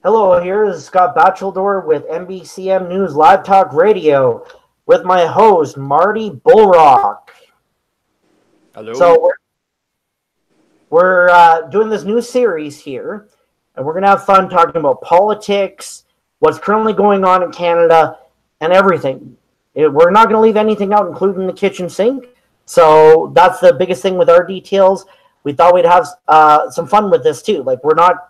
Hello, here is Scott Batcheldor with NBCM News Live Talk Radio with my host, Marty Bullrock. Hello. So we're doing this new series here, and we're going to have fun talking about politics, what's currently going on in Canada, and everything. We're not going to leave anything out, including the kitchen sink. So that's the biggest thing with our details. We thought we'd have some fun with this too. Like, we're not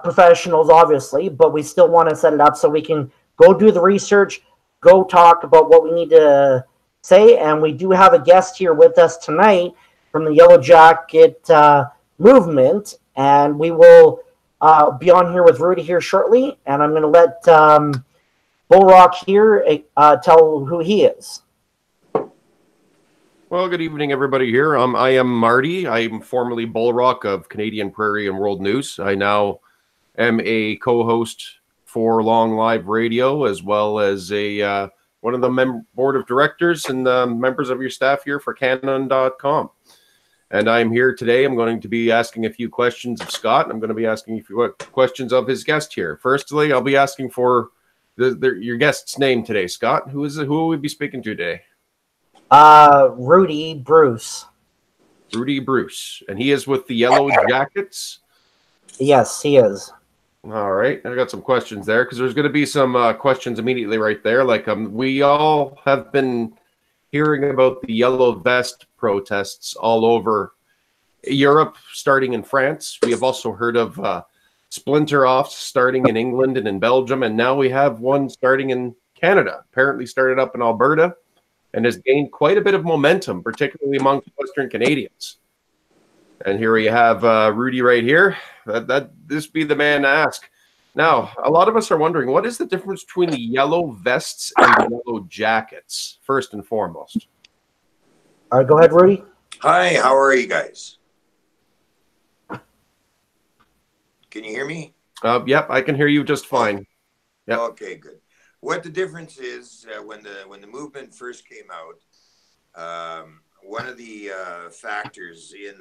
professionals, obviously, but we still want to set it up so we can go do the research, go talk about what we need to say. And we do have a guest here with us tonight from the Yellow Jacket movement, and we will be on here with Rudy here shortly. And I'm going to let Bullrock here tell who he is. Well, good evening, everybody here. I am Marty. I'm formerly Bullrock of Canadian Prairie and World News. I now am a co-host for Long Live Radio, as well as one of the board of directors and members of your staff here for Canon.com. And I'm here today. I'm going to be asking a few questions of Scott. I'm going to be asking a few questions of his guest here. Firstly, I'll be asking for your guest's name today, Scott. Who will we be speaking to today? Rudy Bruce. Rudy Bruce. And he is with the Yellow Jackets? Yes, he is. All right. I got some questions there because there's going to be some questions immediately right there. Like we all have been hearing about the Yellow Vest protests all over Europe, starting in France. We have also heard of splinter-offs starting in England and in Belgium, and now we have one starting in Canada. Apparently started up in Alberta and has gained quite a bit of momentum, particularly amongst Western Canadians. And here we have Rudy right here. This be the man to ask. Now, a lot of us are wondering, what is the difference between the Yellow Vests and the Yellow Jackets, first and foremost? All right, go ahead, Rudy. Hi, how are you guys? Can you hear me? Yep, I can hear you just fine. Yep. Okay, good. What the difference is when the movement first came out, one of the factors in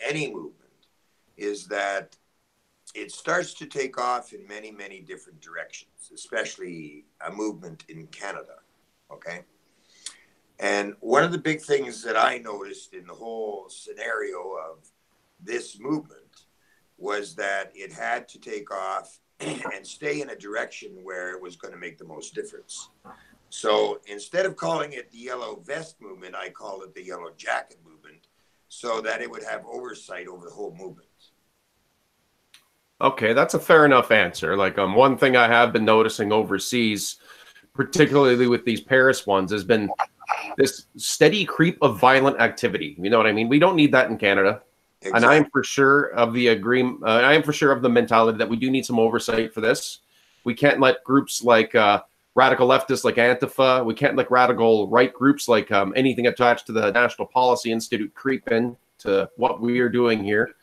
any movement is that it starts to take off in many, many different directions, especially a movement in Canada, okay? And one of the big things that I noticed in the whole scenario of this movement was that it had to take off and stay in a direction where it was going to make the most difference. So instead of calling it the Yellow Vest movement, I call it the Yellow Jacket movement so that it would have oversight over the whole movement. Okay, that's a fair enough answer. Like one thing I have been noticing overseas, particularly with these Paris ones, has been this steady creep of violent activity. You know what I mean? We don't need that in Canada. Exactly. And I am for sure of the agreement. I am for sure of the mentality that we do need some oversight for this. We can't let groups like radical leftists like Antifa. We can't let radical right groups like anything attached to the National Policy Institute creep in to what we are doing here.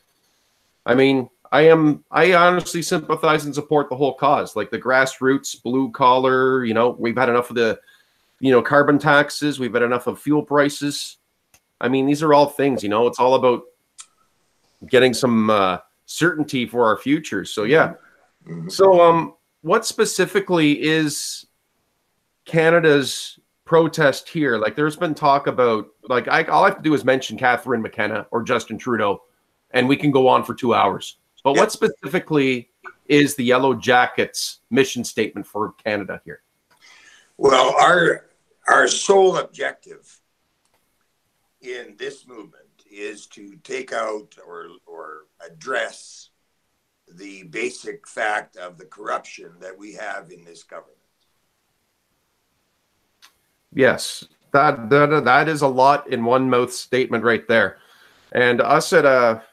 I mean, I honestly sympathize and support the whole cause, like the grassroots, blue collar. You know, we've had enough of the, carbon taxes. We've had enough of fuel prices. I mean, these are all things. It's all about getting some certainty for our future. So yeah. So what specifically is Canada's protest here? Like, there's been talk about, like, all I have to do is mention Catherine McKenna or Justin Trudeau, and we can go on for 2 hours. But what specifically is the Yellow Jackets' mission statement for Canada here? Well, our sole objective in this movement is to take out or address the basic fact of the corruption that we have in this government. Yes, that is a lot in one mouth statement right there. And us at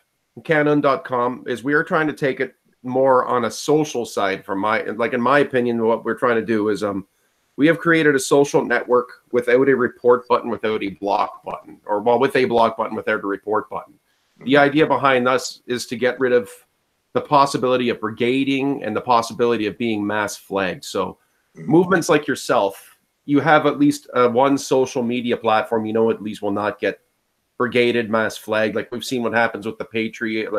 Canon.com is we are trying to take it more on a social side. In my opinion, what we're trying to do is we have created a social network without a report button, without a block button, with a block button without a report button. The idea behind us is to get rid of the possibility of brigading and the possibility of being mass flagged. So movements like yourself, you have at least one social media platform, at least will not get brigaded, mass flagged. Like we've seen what happens with the Patriot,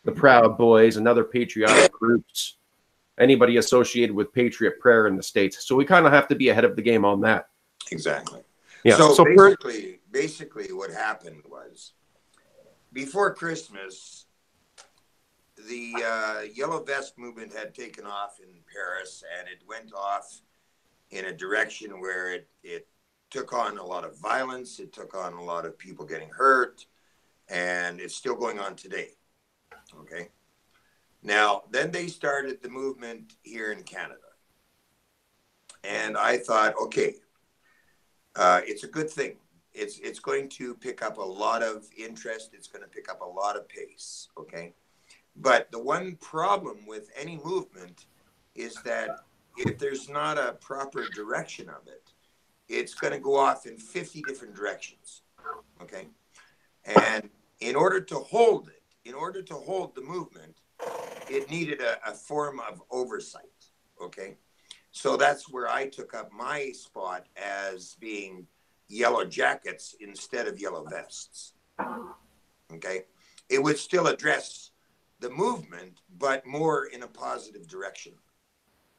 the Proud Boys, and other patriotic groups, anybody associated with Patriot Prayer in the States. So we kind of have to be ahead of the game on that. Exactly. Yeah. So basically what happened was, before Christmas, the Yellow Vest movement had taken off in Paris, and it went off in a direction where it took on a lot of violence. It took on a lot of people getting hurt, and it's still going on today. Okay. Now, then they started the movement here in Canada. And I thought, okay, it's a good thing. It's going to pick up a lot of interest. It's going to pick up a lot of pace. Okay. But the one problem with any movement is that if there's not a proper direction of it, it's going to go off in 50 different directions. Okay. And in order to hold it, in order to hold the movement, it needed a form of oversight. Okay. So that's where I took up my spot as being Yellow Jackets instead of Yellow Vests. Okay. It would still address the movement, but more in a positive direction.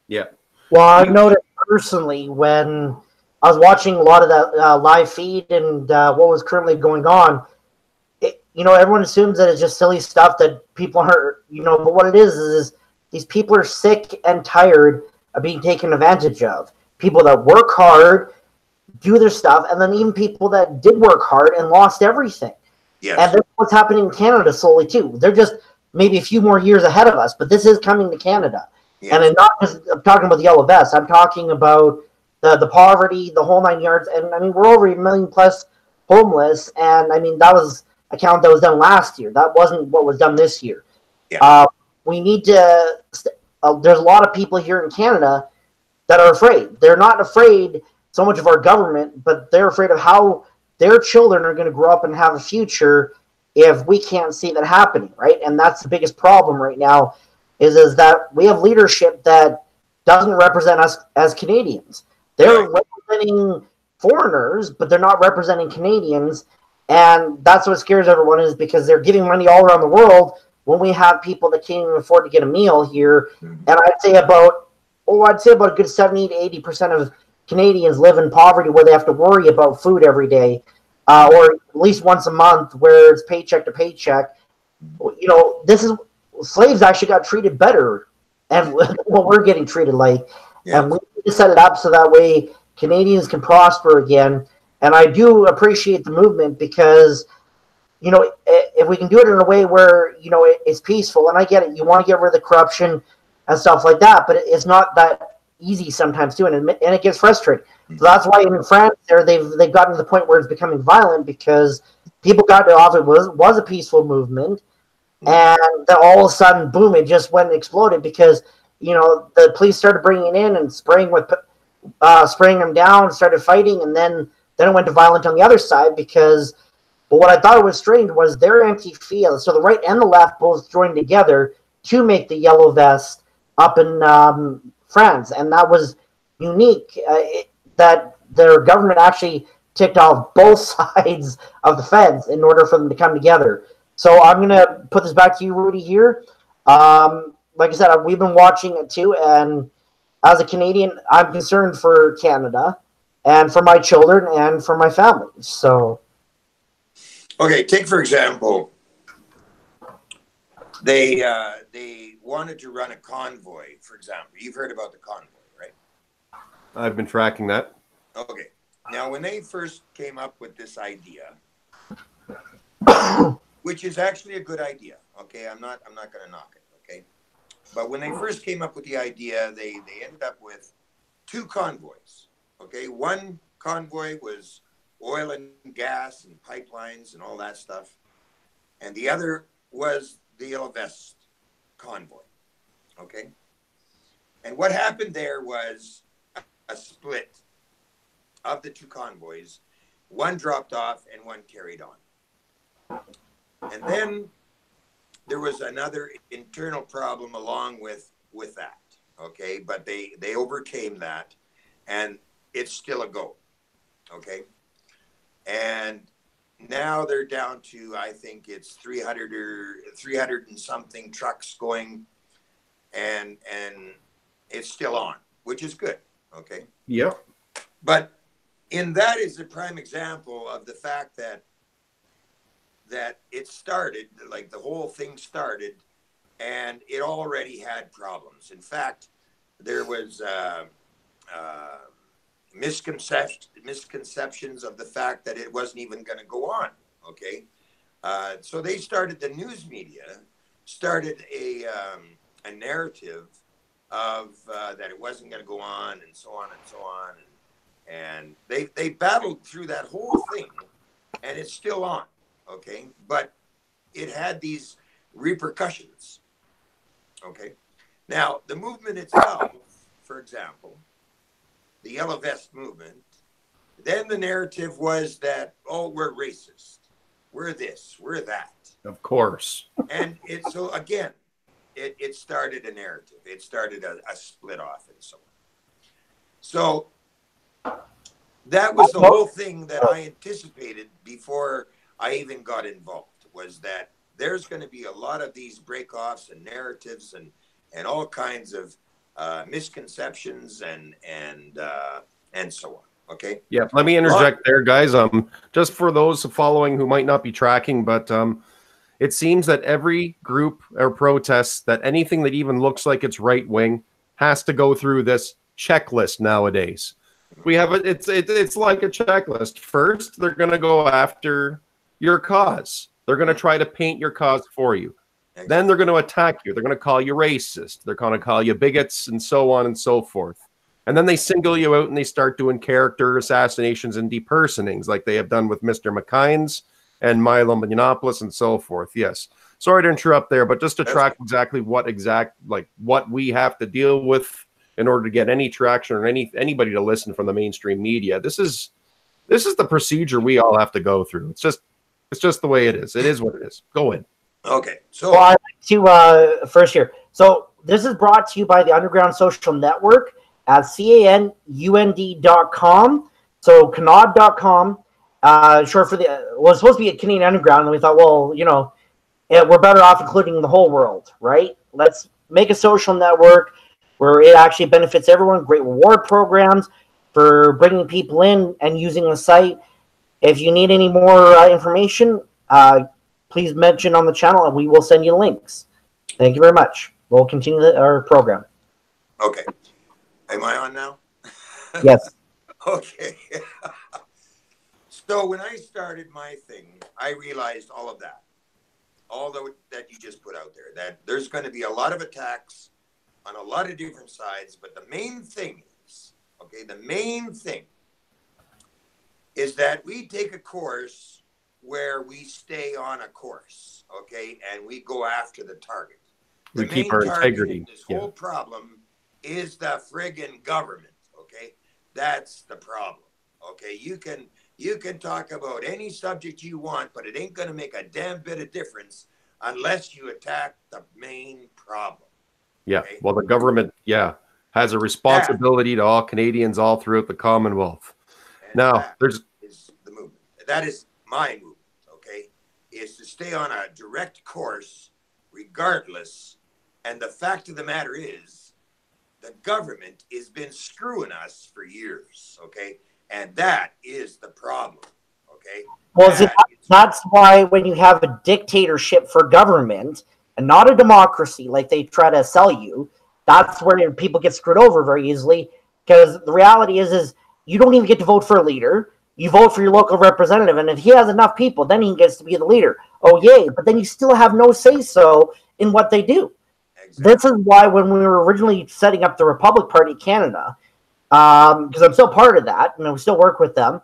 Yeah. Well, I've noticed personally when I was watching a lot of that live feed and what was currently going on, everyone assumes that it's just silly stuff that people aren't, but what it is these people are sick and tired of being taken advantage of. People that work hard, do their stuff, and then even people that did work hard and lost everything. Yes. And that's what's happening in Canada slowly too. They're just maybe a few more years ahead of us, but this is coming to Canada. Yes. And I'm not just talking about the Yellow Vests. I'm talking about the poverty, the whole 9 yards. And I mean, we're over 1 million plus homeless. And I mean, that was a count that was done last year. That wasn't what was done this year. Yeah. We need to, there's a lot of people here in Canada that are afraid. They're not afraid so much of our government, but they're afraid of how their children are going to grow up and have a future if we can't see that happening, right? And that's the biggest problem right now is that we have leadership that doesn't represent us as Canadians. They're representing foreigners, but they're not representing Canadians. And that's what scares everyone, is because they're giving money all around the world when we have people that can't even afford to get a meal here. And I'd say about a good 70 to 80% of Canadians live in poverty where they have to worry about food every day, or at least once a month where it's paycheck to paycheck. This is, slaves actually got treated better and what we're getting treated like. Yeah. And we need to set it up so that way Canadians can prosper again. And I do appreciate the movement because, if we can do it in a way where, it's peaceful, and I get it, you want to get rid of the corruption and stuff like that, but it's not that easy sometimes too, and it gets frustrating. So that's why in France they've gotten to the point where it's becoming violent, because people got to off, it was a peaceful movement, and then all of a sudden, boom, it just went and exploded because, the police started bringing in and spraying them down, started fighting, and then it went to violent on the other side because, but what I thought was strange was their empty field. So the right and the left both joined together to make the Yellow Vest up in France, and that was unique, that their government actually ticked off both sides of the fence in order for them to come together. So I'm going to put this back to you, Rudy, here. Like I said, we've been watching it too, and as a Canadian, I'm concerned for Canada and for my children and for my family. So, okay, take for example, they wanted to run a convoy, for example. You've heard about the convoy, right? I've been tracking that. Okay. Now, when they first came up with this idea, which is actually a good idea, okay? I'm not going to knock it, okay? But when they first came up with the idea, they ended up with 2 convoys, okay? One convoy was oil and gas and pipelines and all that stuff, and the other was the Yellow Vest convoy, okay? And what happened there was a split of the 2 convoys. One dropped off and one carried on. And then there was another internal problem along with that, okay? But they overcame that, and it's still a go, okay? And now they're down to, I think it's 300 and something trucks going, and it's still on, which is good. Okay. Yep. But that is a prime example of the fact that it started, like the whole thing started, and it already had problems. In fact, there was misconceptions of the fact that it wasn't even going to go on. Okay. So they started, the news media started a narrative of that it wasn't going to go on, and so on and so on. And they battled through that whole thing, and it's still on. Okay. But it had these repercussions. Okay. Now, the movement itself, for example, the Yellow Vest movement, then the narrative was that, oh, we're racist. We're this, we're that. Of course. And so again, it started a narrative. It started a split off and so on. So that was the whole thing that I anticipated before I even got involved, was that there's going to be a lot of these breakoffs and narratives and all kinds of misconceptions and so on. Okay. Yeah. Let me interject there, guys. Just for those following who might not be tracking, but it seems that every group or protest, that anything that even looks like it's right wing has to go through this checklist nowadays. We have it's like a checklist. First, they're going to go after your cause. They're going to try to paint your cause for you. Exactly. Then they're going to attack you. They're going to call you racist. They're going to call you bigots, and so on and so forth. And then they single you out and they start doing character assassinations and depersonings, like they have done with Mr. McKynes and Milo Yiannopoulos and so forth. Yes. Sorry to interrupt there, but just to track exactly what we have to deal with in order to get any traction or anybody to listen from the mainstream media. This is the procedure we all have to go through. It's just the way it is. It is what it is. Go in. Okay. So well, I'd like to first here. So this is brought to you by the Underground Social Network at canund.com. So canard.com. Short for it's supposed to be a Canadian Underground, and we thought, well, we're better off including the whole world, right? Let's make a social network where it actually benefits everyone. Great reward programs for bringing people in and using the site. If you need any more information, please mention on the channel and we will send you links. Thank you very much. We'll continue our program. Okay. Am I on now? Yes. Okay. So when I started my thing, I realized all of that. All that you just put out there, that there's going to be a lot of attacks on a lot of different sides, but the main thing is that we take a course where we stay on a course, okay, and we go after the target. We keep our integrity. This whole problem is the friggin' government, okay? That's the problem, okay? You can talk about any subject you want, but it ain't going to make a damn bit of difference unless you attack the main problem. Yeah, okay? Well, the government, has a responsibility to all Canadians all throughout the Commonwealth. And now, is the movement. That is my movement, okay? Is to stay on a direct course regardless. And the fact of the matter is, the government has been screwing us for years, okay? And that is the problem, okay? Well, that's why when you have a dictatorship for government and not a democracy like they try to sell you, that's where people get screwed over very easily, because the reality is you don't even get to vote for a leader. You vote for your local representative, and if he has enough people, then he gets to be the leader. Oh, yay. But then you still have no say-so in what they do. Exactly. This is why when we were originally setting up the Republic Party Canada, because I'm still part of that, and we still work with them,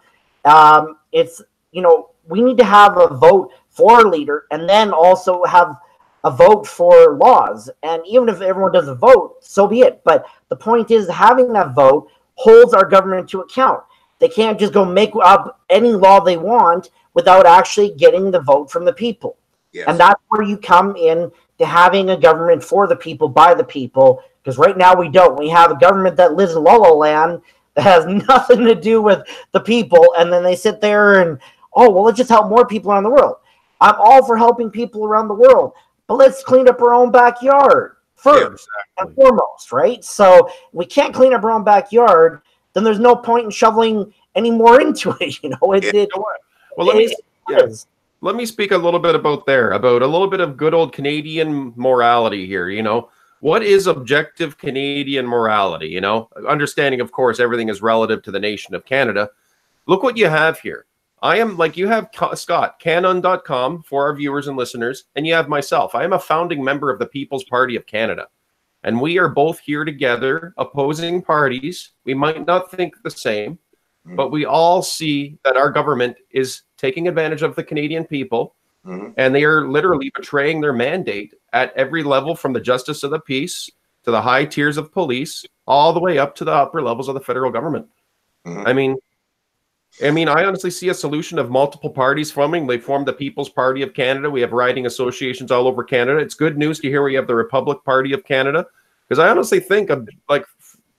it's, we need to have a vote for a leader and then also have a vote for laws. And even if everyone doesn't vote, so be it. But the point is, having that vote holds our government to account. They can't just go make up any law they want without actually getting the vote from the people. Yes. And that's where you come in to having a government for the people, by the people, because right now we don't. We have a government that lives in La La Land that has nothing to do with the people, and then they sit there and oh, well, let's just help more people around the world. I'm all for helping people around the world, but let's clean up our own backyard first and foremost, right? So we can't clean up our own backyard, then there's no point in shoveling any more into it. You know, let me speak a little bit about a little bit of good old Canadian morality here. You know, what is objective Canadian morality? You know, understanding, of course, everything is relative to the nation of Canada. Look what you have here. I am like, you have Scott, canon.com for our viewers and listeners, and you have myself. I am a founding member of the People's Party of Canada. And we are both here together, opposing parties. We might not think the same, but we all see that our government is taking advantage of the Canadian people, and they are literally betraying their mandate at every level, from the justice of the peace to the high tiers of police, all the way up to the upper levels of the federal government. I mean, I honestly see a solution of multiple parties forming. They formed the People's Party of Canada. We have riding associations all over Canada. It's good news to hear we have the Republic Party of Canada, because I honestly think, like,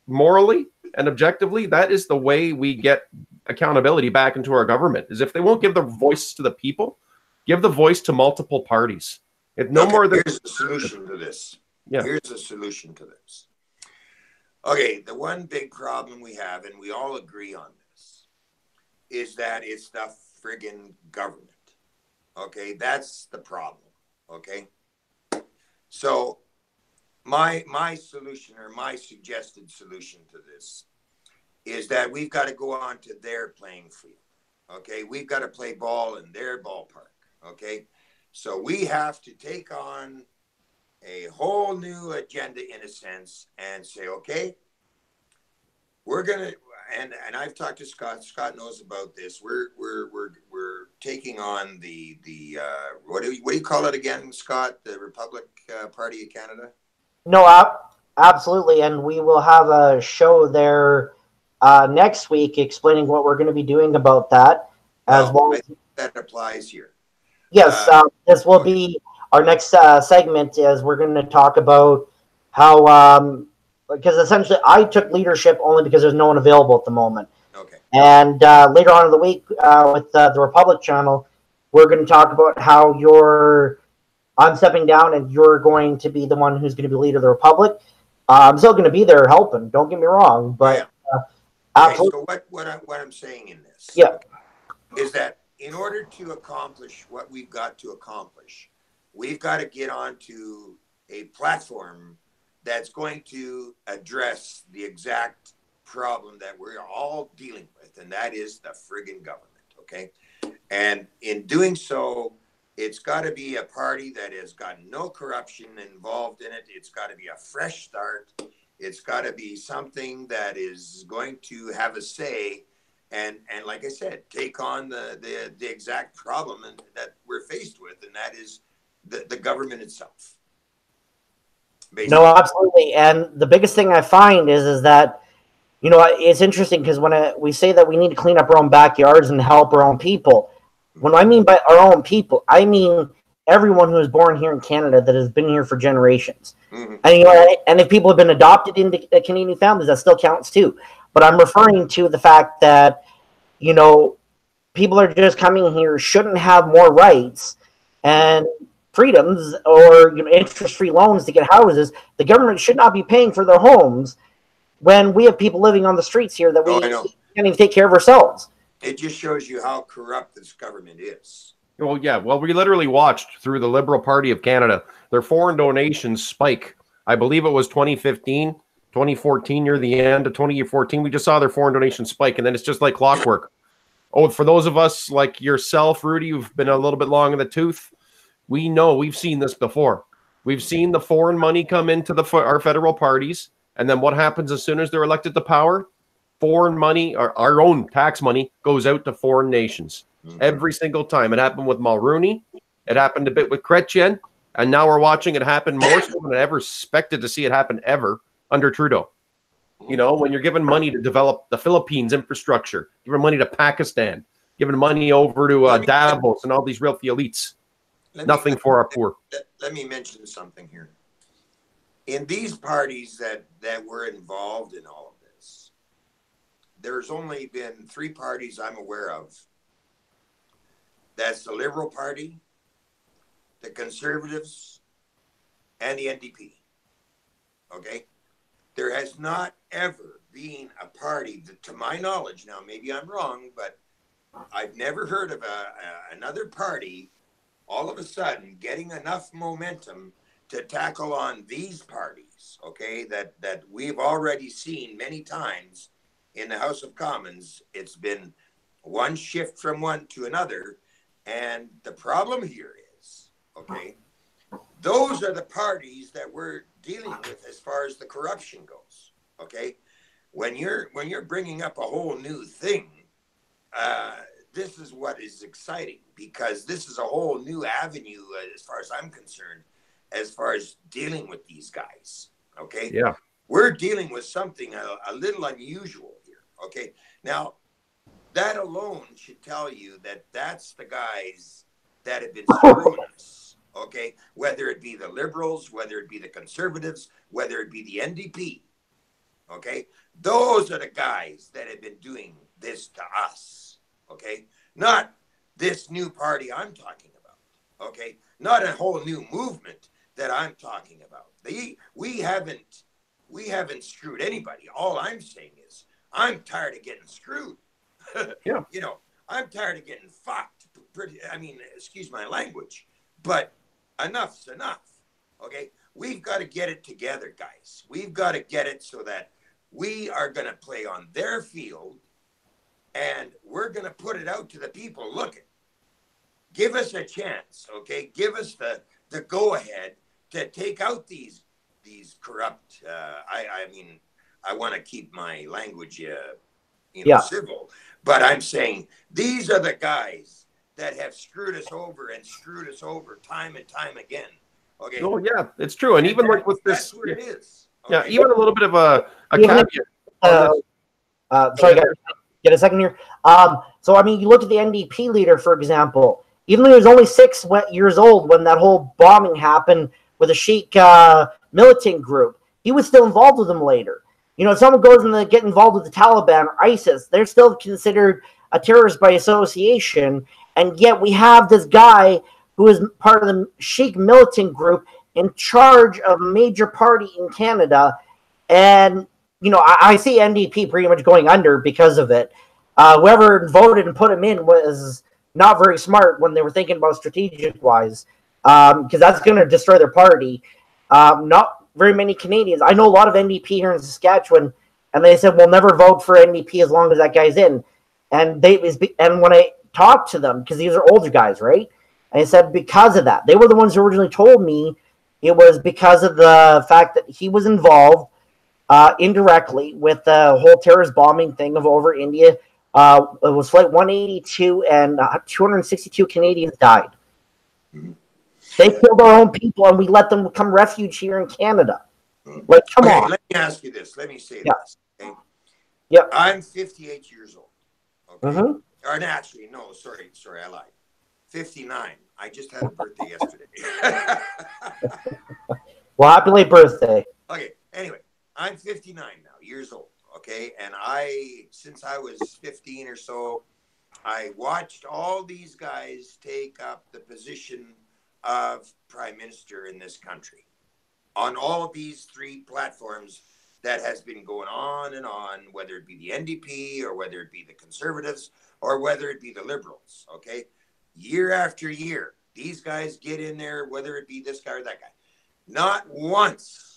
morally and objectively, that is the way we get accountability back into our government. Is if they won't give the voice to the people, give the voice to multiple parties. Here's a solution to this. Yeah. Here's a solution to this. Okay, the one big problem we have, and we all agree on this, is that it's the friggin' government. Okay, that's the problem. Okay, so my solution, or my suggested solution to this, is that we've got to go on to their playing field. Okay, we've got to play ball in their ballpark. Okay, so we have to take on a whole new agenda, in a sense, and say, okay, we're gonna, and I've talked to Scott. Scott knows about this. We're taking on the what do you call it again, Scott? The Republic Party of Canada. No, absolutely, and we will have a show there next week explaining what we're going to be doing about that, as well. I think that applies here. Yes, this will be our next segment. Is we're going to talk about how, because essentially I took leadership only because there's no one available at the moment. Okay. And later on in the week, with the Republic channel, we're going to talk about how I'm stepping down and you're going to be the one who's going to be leader of the Republic. I'm still going to be there helping. Don't get me wrong, but absolutely. So what I'm saying in this, is that in order to accomplish what we've got to accomplish, we've got to get onto a platform that's going to address the exact problem that we're all dealing with, and that is the friggin' government. Okay, and in doing so, it's got to be a party that has got no corruption involved in it. It's got to be a fresh start. It's got to be something that is going to have a say, and like I said, take on the exact problem that we're faced with, and that is the government itself. Basically. No, absolutely. And the biggest thing I find is that, you know, it's interesting because when we say that we need to clean up our own backyards and help our own people, when I mean by our own people, I mean everyone who was born here in Canada that has been here for generations. And, you know, and if people have been adopted into Canadian families, that still counts too. But I'm referring to the fact that, you know, people are just coming here, shouldn't have more rights and freedoms, or, you know, interest-free loans to get houses. The government should not be paying for their homes when we have people living on the streets here that we can't even take care of ourselves. It just shows you how corrupt this government is. Well, yeah. Well, we literally watched through the Liberal Party of Canada their foreign donations spike. I believe it was 2015, 2014, near the end of 2014. We just saw their foreign donations spike, and then it's just like clockwork. Oh, for those of us like yourself, Rudy, who've been a little bit long in the tooth, we know, we've seen this before. We've seen the foreign money come into our federal parties, and then what happens as soon as they're elected to power? Foreign money, or our own tax money, goes out to foreign nations. Every single time. It happened with Mulroney. It happened a bit with Chrétien. And now we're watching it happen more so than I ever expected to see it happen ever under Trudeau. You know, when you're giving money to develop the Philippines infrastructure, giving money to Pakistan, giving money over to Davos and all these wealthy elites. Nothing for our poor. Let me mention something here. In these parties that were involved in all of this, there's only been 3 parties I'm aware of That's the Liberal Party, the Conservatives, and the NDP. Okay? There has not ever been a party that, to my knowledge, now maybe I'm wrong, but I've never heard of another party all of a sudden getting enough momentum to tackle on these parties, okay, that we've already seen many times in the House of Commons. It's been one shift from one to another. And the problem here is, okay, those are the parties that we're dealing with as far as the corruption goes, okay? When you're bringing up a whole new thing, this is what is exciting, because this is a whole new avenue as far as I'm concerned, as far as dealing with these guys, okay? Yeah. We're dealing with something a little unusual here, okay? Now, that alone should tell you that that's the guys that have been screwing us, okay? Whether it be the Liberals, whether it be the Conservatives, whether it be the NDP, okay? Those are the guys that have been doing this to us, okay? Not this new party I'm talking about, okay? Not a whole new movement that I'm talking about. We haven't screwed anybody. All I'm saying is I'm tired of getting screwed. Yeah. You know, I'm tired of getting fucked. I mean, excuse my language, but enough's enough. Okay, we've got to get it together, guys. We've got to get it so that we are going to play on their field, and we're going to put it out to the people. Look, give us a chance, okay? Give us the go ahead to take out these corrupt. I mean, I want to keep my language, civil. But I'm saying these are the guys that have screwed us over and screwed us over time and time again. Okay. Oh yeah, it's true. And even like with this, that's where it is. Okay? Okay? Yeah, even a little bit of a caveat. Sorry, guys, get a second here. So I mean, you look at the NDP leader, for example. Even though he was only 6 years old when that whole bombing happened with a Sheikh militant group, he was still involved with them later. You know, if someone goes and they get involved with the Taliban or ISIS, they're still considered a terrorist by association. And yet we have this guy who is part of the Sheikh militant group in charge of a major party in Canada. And, you know, I see NDP pretty much going under because of it. Whoever voted and put him in was not very smart when they were thinking about strategic-wise, because that's going to destroy their party. Not very many Canadians. I know a lot of NDP here in Saskatchewan, and they said we'll never vote for NDP as long as that guy's in. And when I talked to them, because these are older guys, right? And I said because of that, they were the ones who originally told me it was because of the fact that he was involved indirectly with the whole terrorist bombing thing of over India. It was Flight 182, and 262 Canadians died. Mm-hmm. They killed our own people, and we let them become refuge here in Canada. Like, come on. Let me ask you this. Let me say this. Okay? Yeah. I'm 58 years old. Okay. Mm-hmm. Or actually, no, sorry, I lied. 59. I just had a birthday yesterday. Well, happy late birthday. Okay. Anyway, I'm 59 now, years old. Okay. And since I was 15 or so, I watched all these guys take up the position of prime minister in this country on all of these 3 platforms that has been going on and on, whether it be the NDP or whether it be the Conservatives or whether it be the Liberals. Okay. Year after year, these guys get in there, whether it be this guy or that guy. Not once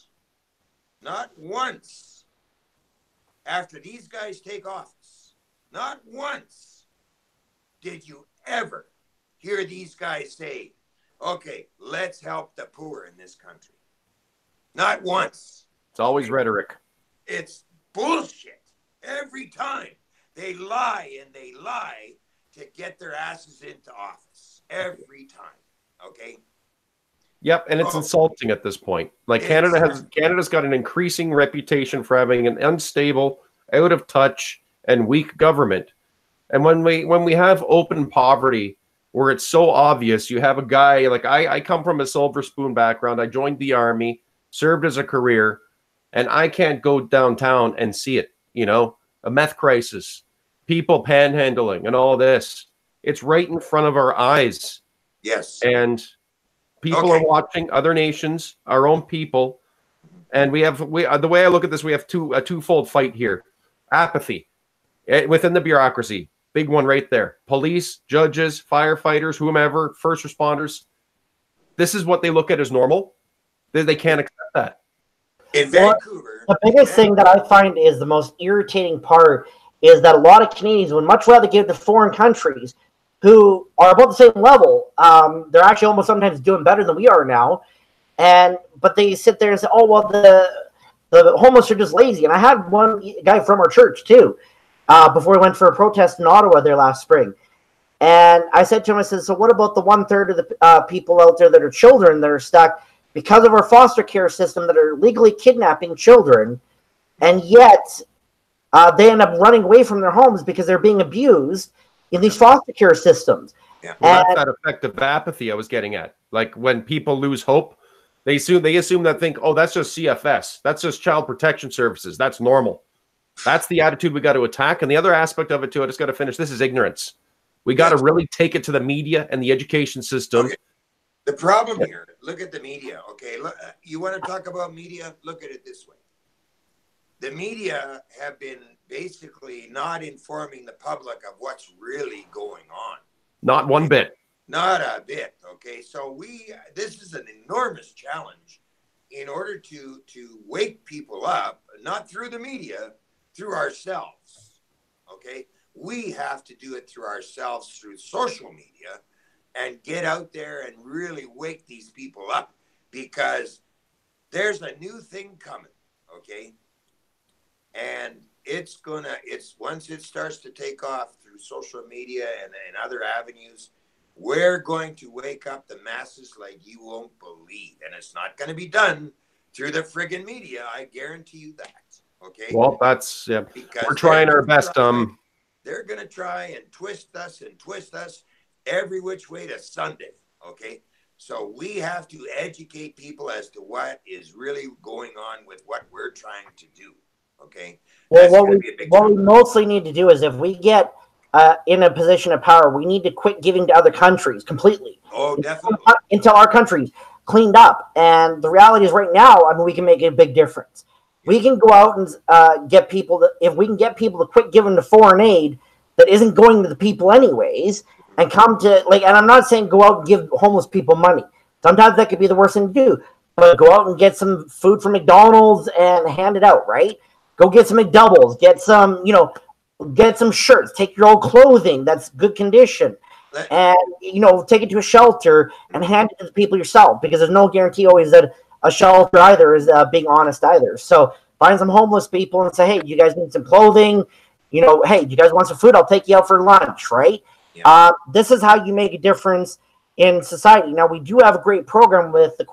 after these guys take office, not once did you ever hear these guys say, okay, let's help the poor in this country. Not once. It's always rhetoric. It's bullshit. Every time they lie and they lie to get their asses into office. Every time. Okay? Yep, and it's insulting at this point. Like Canada's got an increasing reputation for having an unstable, out of touch, and weak government. And when we have open poverty, where it's so obvious, you have a guy like I come from a silver spoon background. I joined the army, served as a career, and I can't go downtown and see it. You know, a meth crisis, people panhandling, and all this. It's right in front of our eyes. Yes. And people are watching, other nations, our own people. And the way I look at this, we have a twofold fight here. Apathy within the bureaucracy. Big one right there. Police, judges, firefighters, whomever, first responders. This is what they look at as normal. They can't accept that. In Vancouver, the biggest thing that I find is the most irritating part is that a lot of Canadians would much rather give to foreign countries who are about the same level. They're actually almost sometimes doing better than we are now. But they sit there and say, oh, well, the homeless are just lazy. And I had one guy from our church, too, before we went for a protest in Ottawa there last spring. And I said to him, I said, so what about the 1/3 of the people out there that are children that are stuck because of our foster care system that are legally kidnapping children, and yet they end up running away from their homes because they're being abused in these foster care systems. Yeah. Well, that's that effect of apathy I was getting at. Like when people lose hope, they assume that that's just CFS. That's just Child Protection Services. That's normal. That's the attitude we got to attack. And the other aspect of it too, I just got to finish. This is ignorance. We got to really take it to the media and the education system. Okay. The problem here, look at the media. Okay, look, you want to talk about media? Look at it this way. The media have been basically not informing the public of what's really going on. Not one bit. Not a bit. Okay, so this is an enormous challenge in order to wake people up, not through the media, through ourselves. Okay, we have to do it through ourselves, through social media, and get out there and really wake these people up, because there's a new thing coming. Okay. And it's once it starts to take off through social media and other avenues, we're going to wake up the masses like you won't believe. And it's not going to be done through the friggin' media. I guarantee you that. Okay. Well, that's, yeah. Because we're trying our best. They're going to try and twist us every which way to Sunday. Okay. So we have to educate people as to what is really going on with what we're trying to do. Okay. Well, what we mostly need to do is, if we get in a position of power, we need to quit giving to other countries completely. Oh, definitely. Until our country's cleaned up. And the reality is right now, I mean, we can make a big difference. We can go out and get people if we can get people to quit giving to foreign aid that isn't going to the people anyways, and come to, and I'm not saying go out and give homeless people money. Sometimes that could be the worst thing to do. But go out and get some food from McDonald's and hand it out, right? Go get some McDoubles, get some shirts, take your old clothing that's good condition, and, take it to a shelter and hand it to the people yourself, because there's no guarantee always that a shelter either is being honest either. So find some homeless people and say, hey, you guys need some clothing? Hey, you guys want some food? I'll take you out for lunch, right? Yeah. This is how you make a difference in society. Now, we do have a great program with the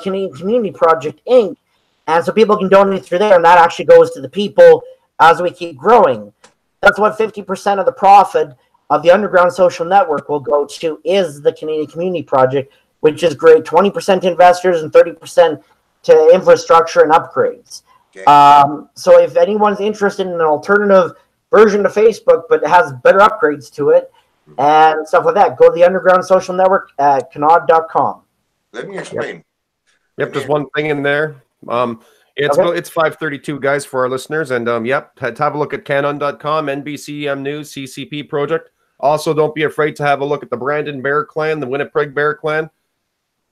Canadian Community Project, Inc., and so people can donate through there, and that actually goes to the people as we keep growing. That's what 50% of the profit of the Underground Social Network will go to, is the Canadian Community Project, which is great. 20% to investors and 30% to infrastructure and upgrades. Okay. So if anyone's interested in an alternative version to Facebook, but it has better upgrades to it and stuff like that, go to the Underground Social Network at canard.com. Let me explain. Yep, just one thing in there. It's 5:32, guys, for our listeners, and have a look at canon.com, NBCM News, CCP Project. Also, don't be afraid to have a look at the Brandon Bear Clan, the Winnipeg Bear Clan,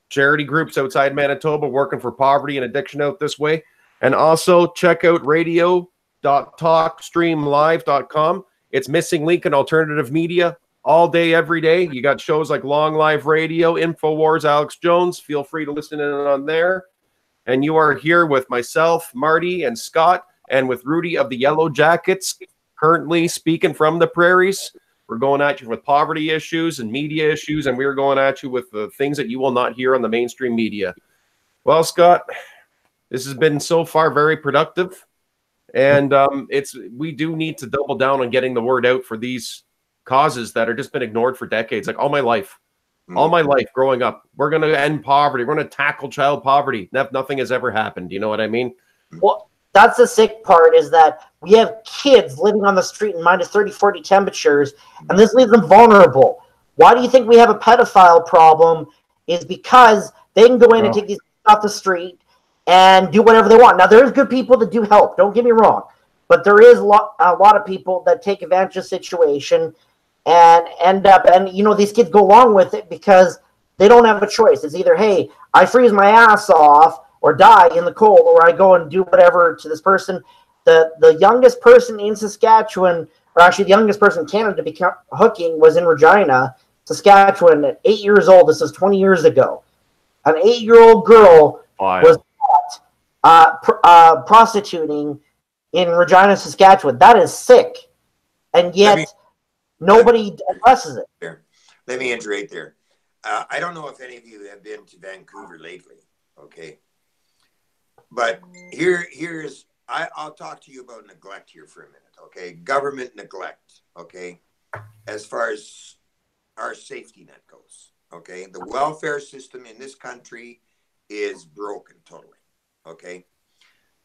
charity groups outside Manitoba working for poverty and addiction out this way. And also check out radio.talkstreamlive.com. It's missing link in alternative media all day, every day. You got shows like Long Live Radio, InfoWars, Alex Jones. Feel free to listen in on there. And you are here with myself, Marty, and Scott, and with Rudy of the Yellow Jackets, currently speaking from the prairies. We're going at you with poverty issues and media issues, and we're going at you with the things that you will not hear on the mainstream media. Well, Scott, this has been so far very productive, and we do need to double down on getting the word out for these causes that have just been ignored for decades, like all my life growing up. We're going to end poverty. We're going to tackle child poverty. Nothing has ever happened. You know what I mean? Well, that's the sick part, is that We have kids living on the street in minus 30, 40 temperatures, and this leaves them vulnerable. Why do you think we have a pedophile problem? Is because they can go in and take these off the street and do whatever they want. Now, there's good people that do help. Don't get me wrong. But there is a lot of people that take advantage of the situation and end up, and these kids go along with it because they don't have a choice. It's either, hey, I freeze my ass off or die in the cold, or I go and do whatever to this person. The youngest person in Saskatchewan, or actually the youngest person in Canada to become hooking, was in Regina, Saskatchewan, at 8 years old. This is 20 years ago. An 8-year-old girl was prostituting in Regina, Saskatchewan. That is sick. And yet nobody addresses it. Let me iterate there. I don't know if any of you have been to Vancouver lately, okay? But here's, I'll talk to you about neglect here for a minute, okay? Government neglect, okay? As far as our safety net goes, okay? The welfare system in this country is broken totally, okay?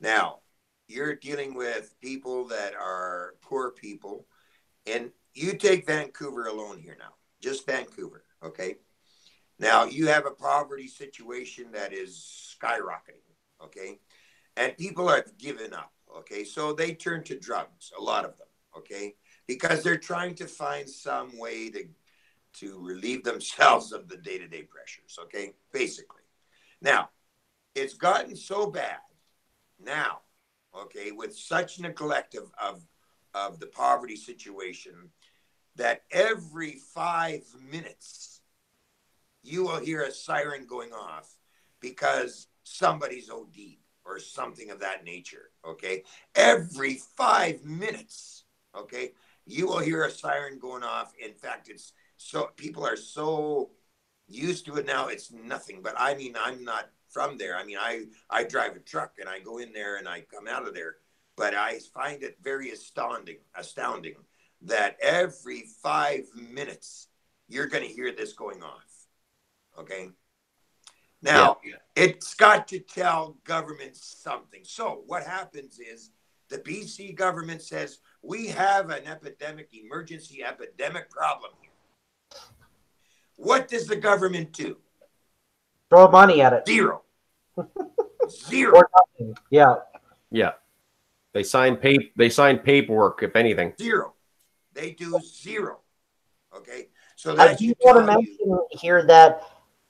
Now, you're dealing with people that are poor people, and you take Vancouver alone here now, just Vancouver, okay? Now, you have a poverty situation that is skyrocketing, okay? And people are giving up, okay? So they turn to drugs, a lot of them, okay? Because they're trying to find some way to relieve themselves of the day-to-day pressures, okay? Basically. Now, it's gotten so bad now, okay, with such neglect of the poverty situation, that every 5 minutes you will hear a siren going off because somebody's OD'd or something of that nature, okay? Every 5 minutes, okay, you will hear a siren going off. In fact, it's so, people are so used to it now, it's nothing. But I mean, I'm not from there. I mean, I drive a truck and I go in there and I come out of there. But I find it very astounding that every 5 minutes you're going to hear this going off, okay? Now, it's got to tell government something. So what happens is the BC government says, we have an emergency epidemic problem here. What does the government do? Throw money at it. Zero. Zero. Or nothing. Yeah. Yeah. They sign paperwork, if anything. Zero. They do zero. Okay. So I do want to mention here that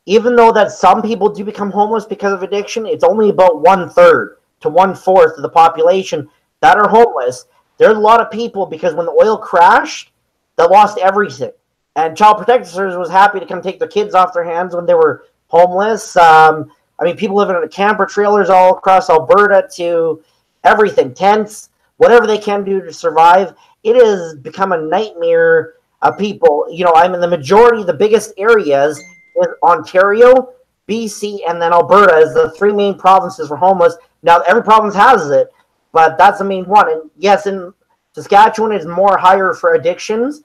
even though that some people do become homeless because of addiction, it's only about 1/3 to 1/4 of the population that are homeless. There's a lot of people, because when the oil crashed, that lost everything. And Child Protective Services was happy to come take their kids off their hands when they were homeless. I mean, people living in camper trailers all across Alberta to everything, tents, whatever they can do to survive. It has become a nightmare of people. I'm in the majority of the biggest areas in Ontario, BC, and then Alberta as the three main provinces for homeless. Now, every province has it, but that's the main one. And yes, in Saskatchewan is more higher for addictions,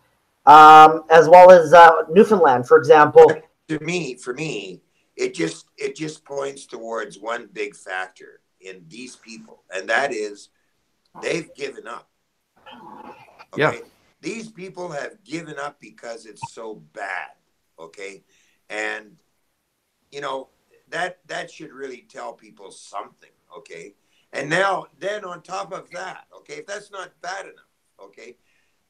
as well as Newfoundland, for example. For me, it just points towards one big factor in these people, and that is they've given up. Okay? Yeah. These people have given up because it's so bad. Okay. And that should really tell people something. Okay. And then on top of that, okay, if that's not bad enough, okay,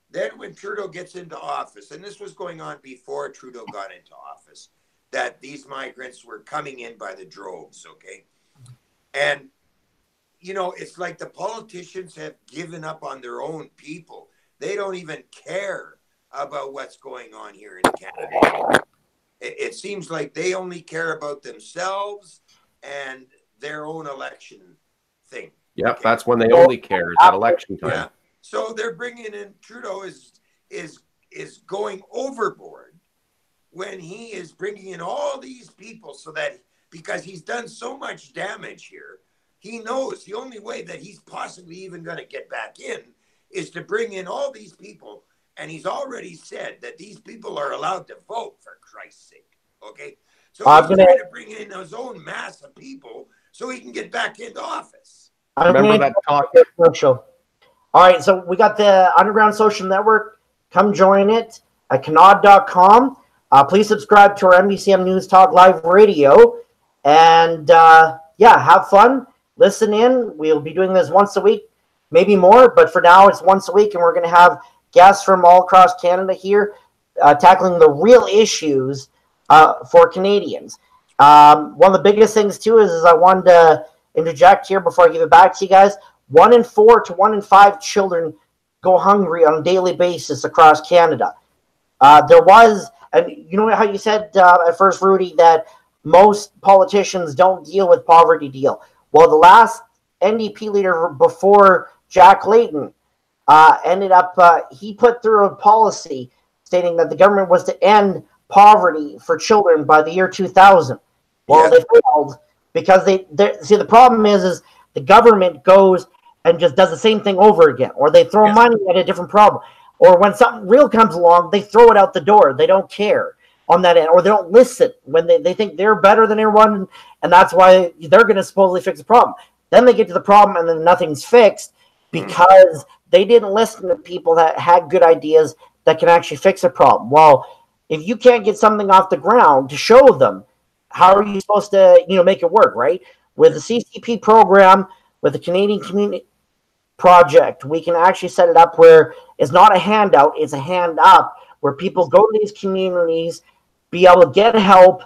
then when Trudeau gets into office, and this was going on before Trudeau got into office, that these migrants were coming in by the droves, okay? And, it's like the politicians have given up on their own people. They don't even care about what's going on here in Canada. It seems like they only care about themselves and their own election thing. Yeah, okay? That's when they only care, is at election time. Yeah. So they're bringing in, Trudeau is going overboard when he is bringing in all these people, so that because he's done so much damage here, he knows the only way that he's possibly even going to get back in is to bring in all these people. And he's already said that these people are allowed to vote, for Christ's sake. Okay. So he's trying to bring in his own mass of people so he can get back into office. Remember that talk? All right, so we got the Underground Social Network. Come join it at canard.com. Please subscribe to our NBCM News Talk Live Radio. And, yeah, have fun. Listen in. We'll be doing this once a week, maybe more. But for now, it's once a week. And we're going to have guests from all across Canada here tackling the real issues for Canadians. One of the biggest things, too, is I wanted to interject here before I give it back to you guys. 1 in 4 to 1 in 5 children go hungry on a daily basis across Canada. There was, and you know how you said at first, Rudy, that most politicians don't deal with poverty deal. Well, the last NDP leader before Jack Layton ended up, he put through a policy stating that the government was to end poverty for children by the year 2000. Well, they failed because they see, the problem is the government goes and just does the same thing over again, or they throw money at a different problem, or when something real comes along, they throw it out the door. They don't care on that end, or they don't listen when they think they're better than everyone, and that's why they're going to supposedly fix the problem. Then they get to the problem, and then nothing's fixed because they didn't listen to people that had good ideas that can actually fix a problem. Well, if you can't get something off the ground to show them, how are you supposed to, make it work, right? With the CCP program, with the Canadian Community Project, we can actually set it up where it's not a handout, it's a hand up, where people go to these communities, be able to get help,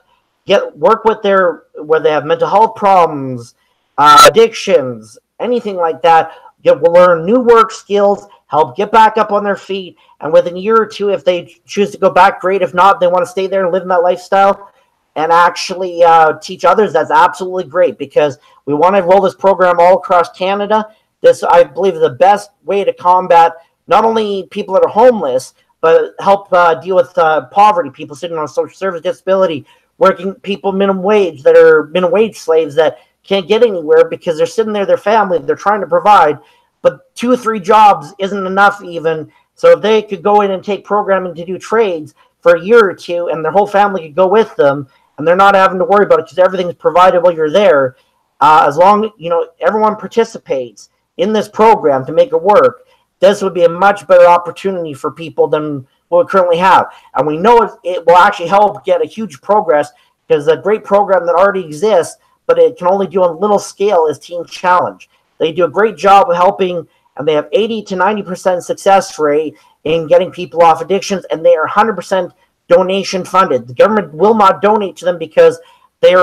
work with where they have mental health problems, addictions, anything like that. Will learn new work skills, help get back up on their feet, and within a year or two, if they choose to go back, great. If not, they want to stay there and live in that lifestyle and actually teach others. That's absolutely great, because we want to roll this program all across Canada. This, I believe, is the best way to combat not only people that are homeless, but help deal with poverty, people sitting on social service disability, working people minimum wage that are minimum wage slaves that can't get anywhere because they're sitting there, their family, they're trying to provide, but 2 or 3 jobs isn't enough even. So if they could go in and take programming to do trades for a year or two, and their whole family could go with them, and they're not having to worry about it because everything's provided while you're there, as long as everyone participates in this program to make it work, this would be a much better opportunity for people than what we currently have. And we know it will actually help get a huge progress, because a great program that already exists, but it can only do on a little scale, is Teen Challenge. They do a great job of helping, and they have 80 to 90% success rate in getting people off addictions, and they are 100% donation funded. The government will not donate to them because they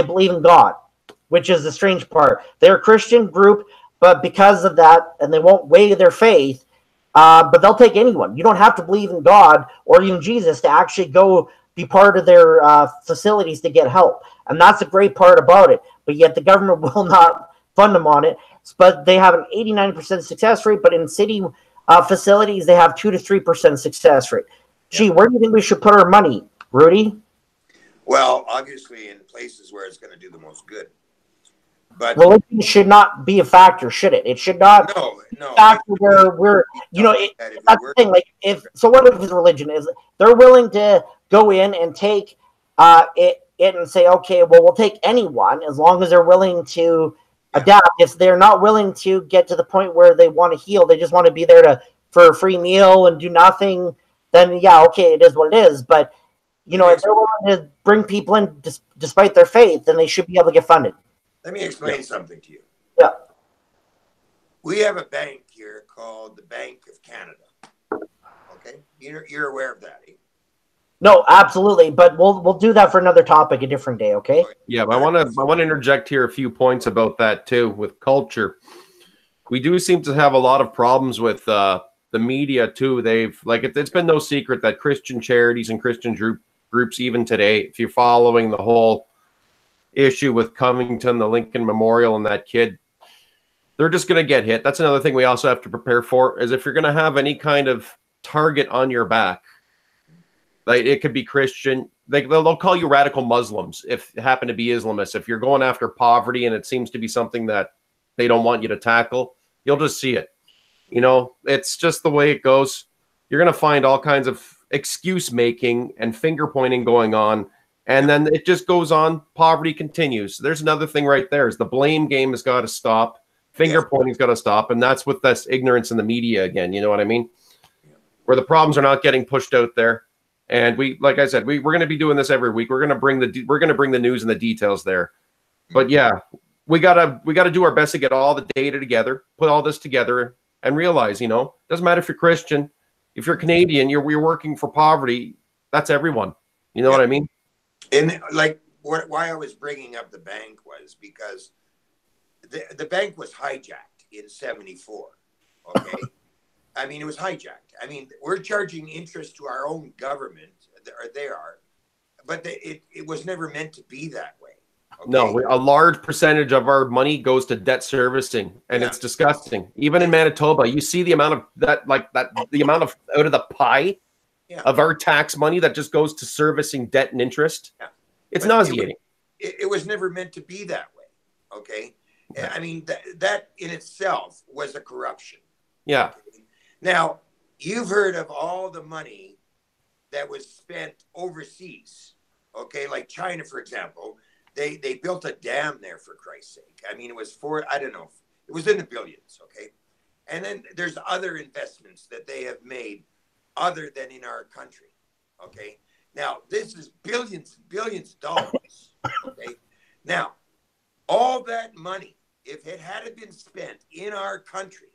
believe in God, which is the strange part. They're a Christian group, but because of that, and they won't weigh their faith, but they'll take anyone. You don't have to believe in God or even Jesus to actually go be part of their facilities to get help. And that's the great part about it. But yet the government will not fund them on it. But they have an 89% success rate, but in city facilities, they have 2 to 3% success rate. Gee, where do you think we should put our money, Rudy? Well, obviously in places where it's going to do the most good. But religion should not be a factor, should it? It should not be a factor where we're, that's the thing. Like, what if religion is they're willing to go in and take it and say, okay, well, we'll take anyone as long as they're willing to adapt. If they're not willing to get to the point where they want to heal, they just want to be there for a free meal and do nothing, then okay, it is what it is. But if they're willing to bring people in despite their faith, then they should be able to get funded. Let me explain something to you. Yeah. We have a bank here called the Bank of Canada. Okay? You're aware of that, eh? No, absolutely. But we'll do that for another topic a different day, okay? Yeah, but I want to interject here a few points about that too with culture. We do seem to have a lot of problems with the media too. It's been no secret that Christian charities and Christian groups even today, if you're following the whole issue with Covington, the Lincoln Memorial, and that kid, they're just going to get hit. That's another thing we also have to prepare for, is if you're going to have any kind of target on your back, like it could be Christian, they'll call you radical Muslims if it happen to be Islamists. If you're going after poverty and it seems to be something that they don't want you to tackle, you'll just see it. It's just the way it goes. You're going to find all kinds of excuse making and finger pointing going on. And then it just goes on. Poverty continues. There's another thing right there, is the blame game has got to stop Finger pointing's got to stop, and that's with this ignorance in the media again. You know what I mean? Yeah. Where the problems are not getting pushed out there, and we, like I said, we're going to be doing this every week. We're going to bring the news and the details there. But yeah, we gotta do our best to get all the data together, put all this together, and realize, you know, doesn't matter if you're Christian, if you're Canadian, we're working for poverty. That's everyone. You know what I mean? And like why I was bringing up the bank was because the bank was hijacked in '74. Okay, I mean it was hijacked. I mean we're charging interest to our own government, or they are, but it was never meant to be that way. Okay. No, a large percentage of our money goes to debt servicing, and it's disgusting. Even in Manitoba, you see the amount of the amount of out of the pie of our tax money that just goes to servicing debt and interest. Yeah. It's but nauseating. It was never meant to be that way. Okay. I mean, that in itself was a corruption. Yeah. Okay? Now, you've heard of all the money that was spent overseas. Okay. Like China, for example. They built a dam there, for Christ's sake. I mean, it was I don't know, it was in the billions, okay? And then there's other investments that they have made other than in our country, okay? Now, this is billions and billions of dollars, okay? Now, all that money, if it had been spent in our country,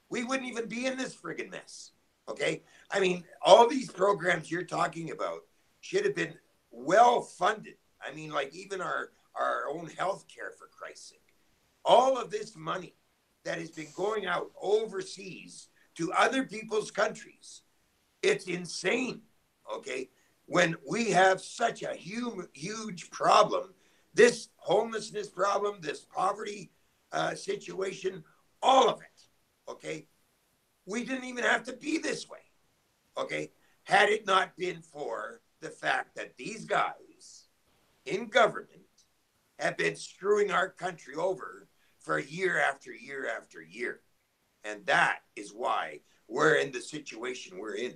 we wouldn't even be in this friggin' mess, okay? I mean, all these programs you're talking about should have been well funded. I mean, like even our own health care, for Christ's sake. All of this money that has been going out overseas to other people's countries, it's insane, okay? When we have such a huge problem, this homelessness problem, this poverty situation, all of it, okay? We didn't even have to be this way, okay? Had it not been for the fact that these guys in government have been screwing our country over for year after year after year. And that is why we're in the situation we're in,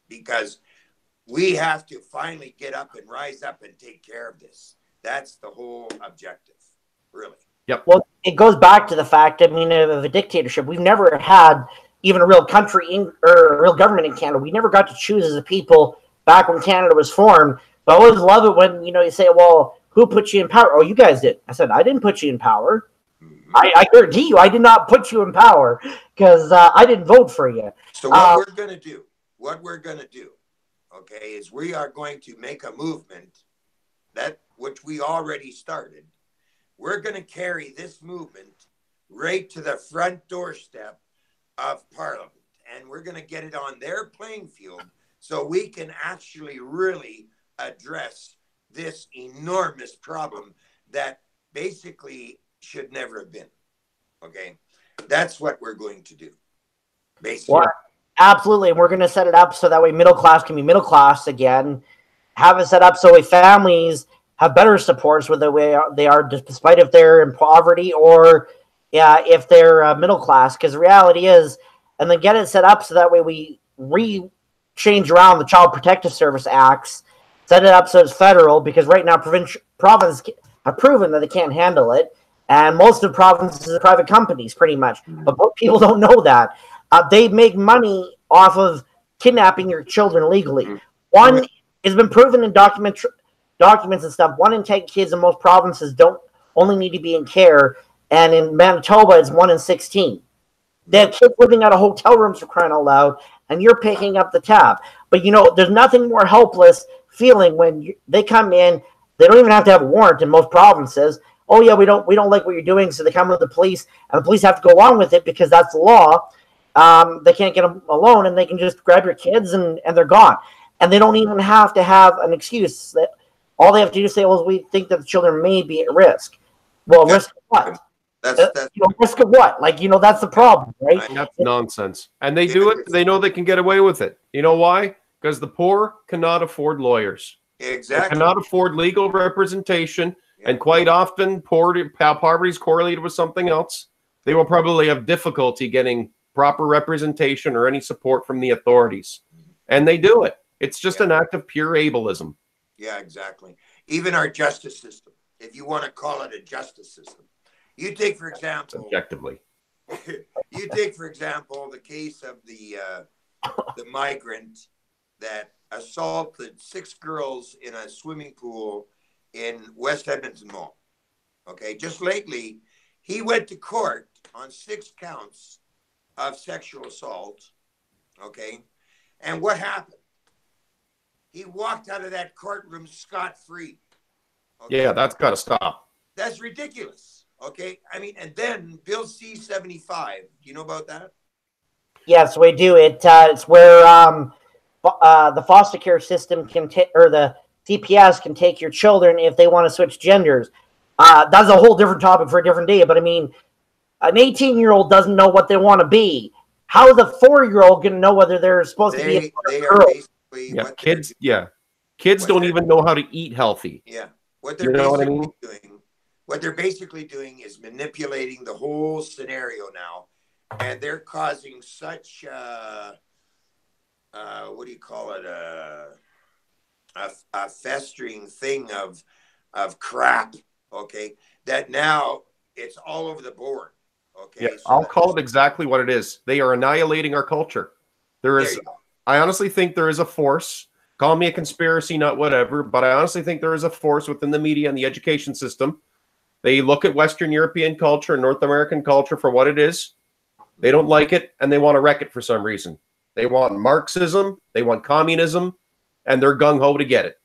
because we have to finally get up and rise up and take care of this. That's the whole objective, really. Yep. Well, it goes back to the fact, I mean, of a dictatorship. We've never had even a real country or a real government in Canada. We never got to choose as a people back when Canada was formed. But I always love it when, you know, you say, well, who put you in power? Oh, you guys did. I said, I didn't put you in power. I guarantee you, I did not put you in power because I didn't vote for you. So what we're going to do, okay, is we are going to make a movement which we already started. We're going to carry this movement right to the front doorstep of Parliament. And we're going to get it on their playing field so we can actually really address this enormous problem that basically should never have been. Okay, that's what we're going to do. Basically, well, absolutely, and we're going to set it up so that way middle class can be middle class again. Have it set up so families have better supports, whether they are, despite if they're in poverty or if they're middle class. Because the reality is, and then get it set up so that way we change around the Child Protective Service Acts. Set it up so it's federal, because right now provinces have proven that they can't handle it, and most of the provinces are private companies, pretty much. But people don't know that. They make money off of kidnapping your children legally. One has been proven in documents and stuff. 1 in 10 kids in most provinces don't only need to be in care, and in Manitoba, it's 1 in 16. They have kids living out of hotel rooms, for crying out loud, and you're picking up the tab. But, you know, there's nothing more helpless feeling when they come in. They don't even have to have a warrant in most provinces. Oh yeah, we don't like what you're doing, so they come with the police, and the police have to go along with it because that's the law. They can't get them alone, and they can just grab your kids and they're gone, and they don't even have to have an excuse. All they have to do is say, well, we think that the children may be at risk. Well, risk of what? Risk of what? Like, you know, that's the problem, right? That's nonsense. And they do it. They know they can get away with it. You know why? Because the poor cannot afford lawyers. Exactly. They cannot afford legal representation. Yeah. And quite often, poverty is correlated with something else. They will probably have difficulty getting proper representation or any support from the authorities. And they do it. It's just an act of pure ableism. Yeah, exactly. Even our justice system, if you want to call it a justice system, You take, for example, subjectively. you take, for example, the case of the migrant that assaulted 6 girls in a swimming pool in West Edmonton Mall. Okay, just lately, he went to court on 6 counts of sexual assault. Okay, and what happened? He walked out of that courtroom scot-free. Okay? Yeah, that's got to stop. That's ridiculous. Okay, I mean, and then Bill C-75. Do you know about that? Yes, we do. It's where the foster care system can take, or the CPS can take your children if they want to switch genders. That's a whole different topic for a different day. But I mean, an 18-year-old doesn't know what they want to be. How is a 4-year-old going to know whether they're supposed to be a girl? Kids don't even know how to eat healthy. Yeah, what they're basically doing is manipulating the whole scenario now, and they're causing such what do you call it, a festering thing of crap. Okay, that now it's all over the board. Okay, yeah, so I'll call it exactly what it is. They are annihilating our culture. I honestly think there is a force. Call me a conspiracy, not whatever, but I honestly think there is a force within the media and the education system. They look at Western European culture and North American culture for what it is. They don't like it, and they want to wreck it for some reason. They want Marxism, they want communism, and they're gung-ho to get it.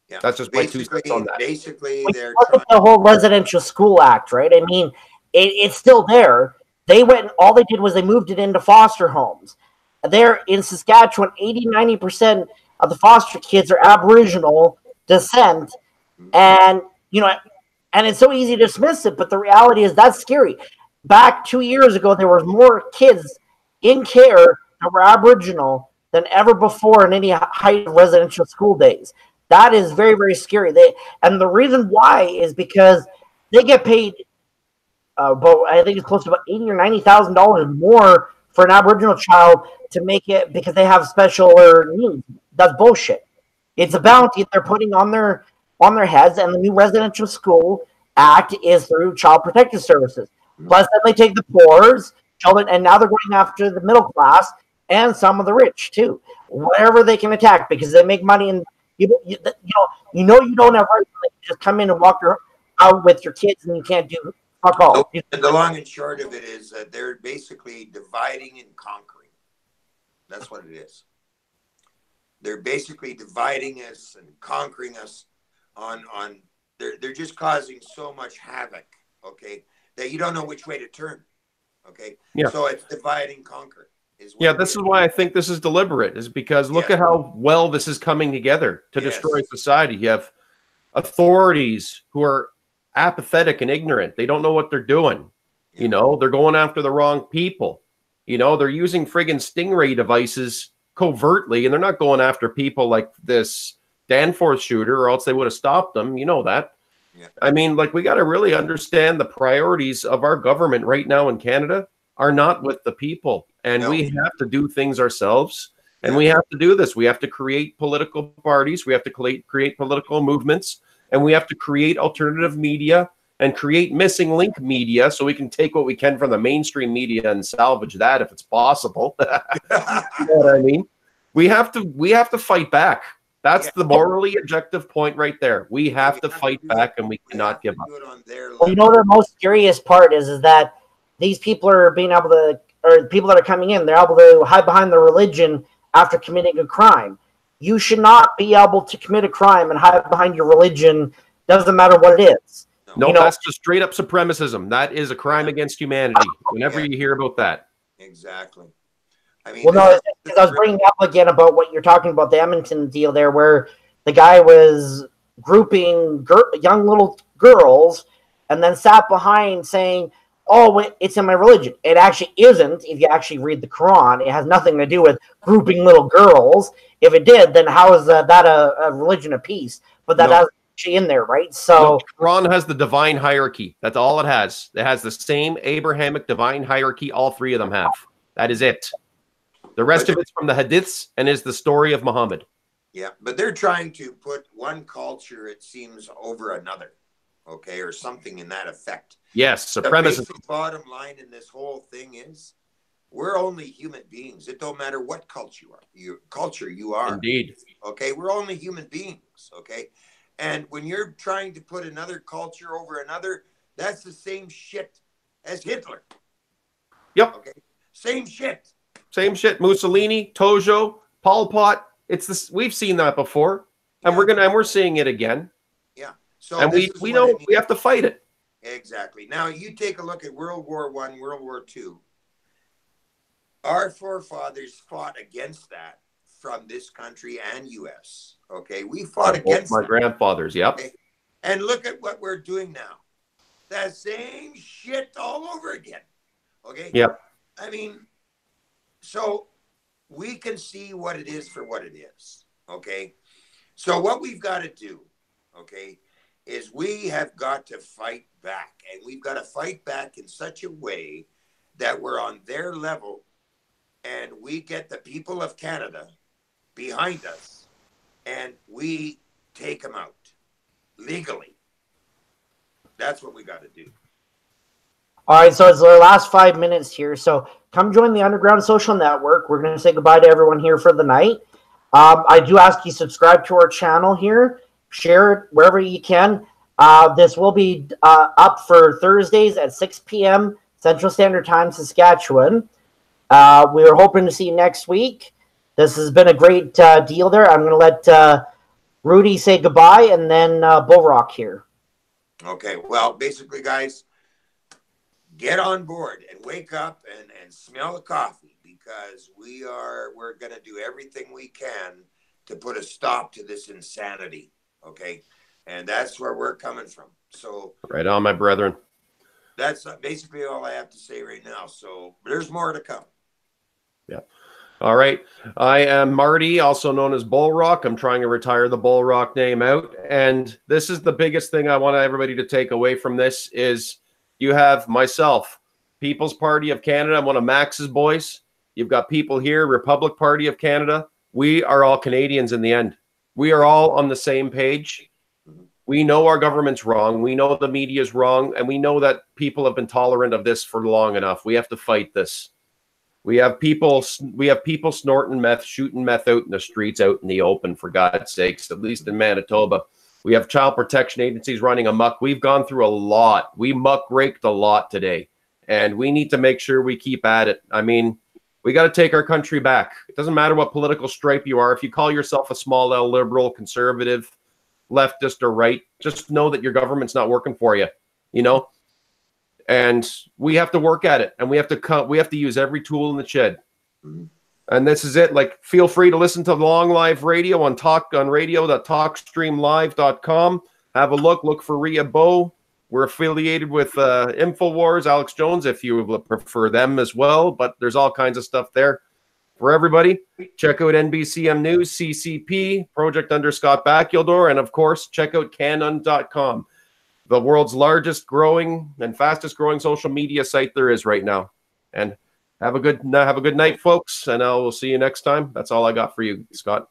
Yeah. That's just my 2 cents on that. Basically, they're look at the whole Residential School Act, right? I mean, it's still there. They went, all they did was they moved it into foster homes. There in Saskatchewan, 80-90% of the foster kids are Aboriginal descent, and and it's so easy to dismiss it, but the reality is that's scary. Back 2 years ago, there were more kids in care that were Aboriginal than ever before in any height of residential school days. That is very, very scary. And the reason why is because they get paid, but I think it's close to about $80,000 or $90,000 more for an Aboriginal child to make it because they have special needs. That's bullshit. It's a bounty they're putting on their heads, and the new Residential School Act is through Child Protective Services. Plus, then they take the poor's children, and now they're going after the middle class and some of the rich too. Whatever they can attack, because they make money, and you don't have rights. You just come in and walk out with your kids, and you can't do fuck all. The long and short of it is that they're basically dividing and conquering. That's what it is. They're basically dividing us and conquering us on they're just causing so much havoc, okay, that you don't know which way to turn. Okay. Yeah. So it's divide and conquer. This is why I think this is deliberate, is because look at how well this is coming together to destroy society. You have authorities who are apathetic and ignorant. They don't know what they're doing. Yeah. They're going after the wrong people. They're using friggin' stingray devices covertly, and they're not going after people like this Danforth shooter, or else they would have stopped them. You know that. Yeah. I mean, we got to really understand the priorities of our government right now in Canada are not with the people. And we have to do things ourselves. And we have to do this. We have to create political parties. We have to create political movements. And we have to create alternative media and create missing link media so we can take what we can from the mainstream media and salvage that if it's possible. You know what I mean? We have to fight back. That's the morally objective point right there. We have to fight back, and we cannot give up. Well, the most scariest part is that these people are being able to, or people that are coming in, they're able to hide behind their religion after committing a crime. You should not be able to commit a crime and hide behind your religion. Doesn't matter what it is. No, that's just straight up supremacism. That is a crime against humanity. Whenever you hear about that. Exactly. I mean, I was bringing up again about what you're talking about, the Edmonton deal there, where the guy was grouping young little girls and then sat behind saying, oh, it's in my religion. It actually isn't. If you actually read the Quran, it has nothing to do with grouping little girls. If it did, then how is that a religion of peace? But that has actually in there, right? So the Quran has the divine hierarchy. That's all it has. It has the same Abrahamic divine hierarchy all three of them have. That is it. The rest of it's from the hadiths and is the story of Muhammad. Yeah, but they're trying to put one culture, it seems, over another, okay, or something in that effect. Yes, The supremacy. basic bottom line in this whole thing is we're only human beings. It don't matter what culture you are. Indeed. Okay, we're only human beings. Okay, and when you're trying to put another culture over another, that's the same shit as Hitler. Yep. Okay, same shit. Same shit. Mussolini, Tojo, Pol Pot. It's this. We've seen that before, and we're seeing it again. Yeah. So and we know we have to fight it. Exactly. Now you take a look at World War I, World War II. Our forefathers fought against that from this country and U.S. Okay, we fought against my grandfathers. Yep. Okay? And look at what we're doing now. That same shit all over again. Okay. Yep. I mean, so we can see what it is for what it is. Okay. So what we've got to do, okay, is we have got to fight back, and we've got to fight back in such a way that we're on their level, and we get the people of Canada behind us, and we take them out legally. That's what we got to do. All right, so it's our last 5 minutes here. So come join the Underground Social Network. We're going to say goodbye to everyone here for the night. I do ask you subscribe to our channel here. Share it wherever you can. This will be up for Thursdays at 6 p.m. Central Standard Time, Saskatchewan. We are hoping to see you next week. This has been a great deal there. I'm going to let Rudy say goodbye, and then Bull Rock here. Okay, well, basically, guys, get on board and wake up and smell the coffee, because we're going to do everything we can to put a stop to this insanity, okay? And that's where we're coming from. So right on, my brethren. That's basically all I have to say right now. So there's more to come. Yeah. All right. I am Marty, also known as Bull Rock. I'm trying to retire the Bull Rock name out. And this is the biggest thing I want everybody to take away from this is you have myself, People's Party of Canada. I'm one of Max's boys. You've got people here, Republic Party of Canada. We are all Canadians in the end. We are all on the same page. We know our government's wrong. We know the media is wrong. And we know that people have been tolerant of this for long enough. We have to fight this. We have people snorting meth, shooting meth out in the streets, out in the open, for God's sakes, at least in Manitoba. We have child protection agencies running amok. We've gone through a lot. We muck-raked a lot today. And we need to make sure we keep at it. I mean, we got to take our country back. It doesn't matter what political stripe you are. If you call yourself a small L liberal, conservative, leftist, or right, just know that your government's not working for you, you know? And we have to work at it, and we have to use every tool in the shed. Mm-hmm. And this is it. Like, feel free to listen to Long Live Radio on radio.talkstreamlive.com. Have a look for Rhea Bow. We're affiliated with InfoWars, Alex Jones, if you prefer them as well. But there's all kinds of stuff there for everybody. Check out NBCM News, CCP, Project under Scott Bakildor, and of course, check out canon.com. The world's largest growing and fastest growing social media site there is right now. And have a good night, folks, and I will see you next time. That's all I got for you, Scott.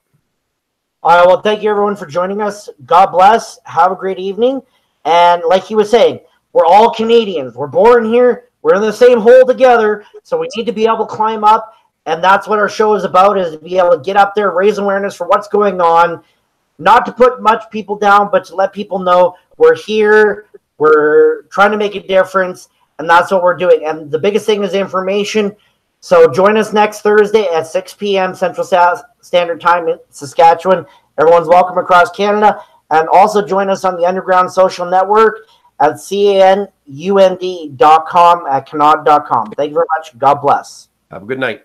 All right, well, thank you, everyone, for joining us. God bless. Have a great evening. And like he was saying, we're all Canadians. We're born here. We're in the same hole together, so we need to be able to climb up, and that's what our show is about, is to be able to get up there, raise awareness for what's going on, not to put much people down, but to let people know we're here, we're trying to make a difference, and that's what we're doing. And the biggest thing is information. So join us next Thursday at 6 p.m. Central Standard Time in Saskatchewan. Everyone's welcome across Canada. And also join us on the Underground Social Network at canund.com, at canard.com. Thank you very much. God bless. Have a good night.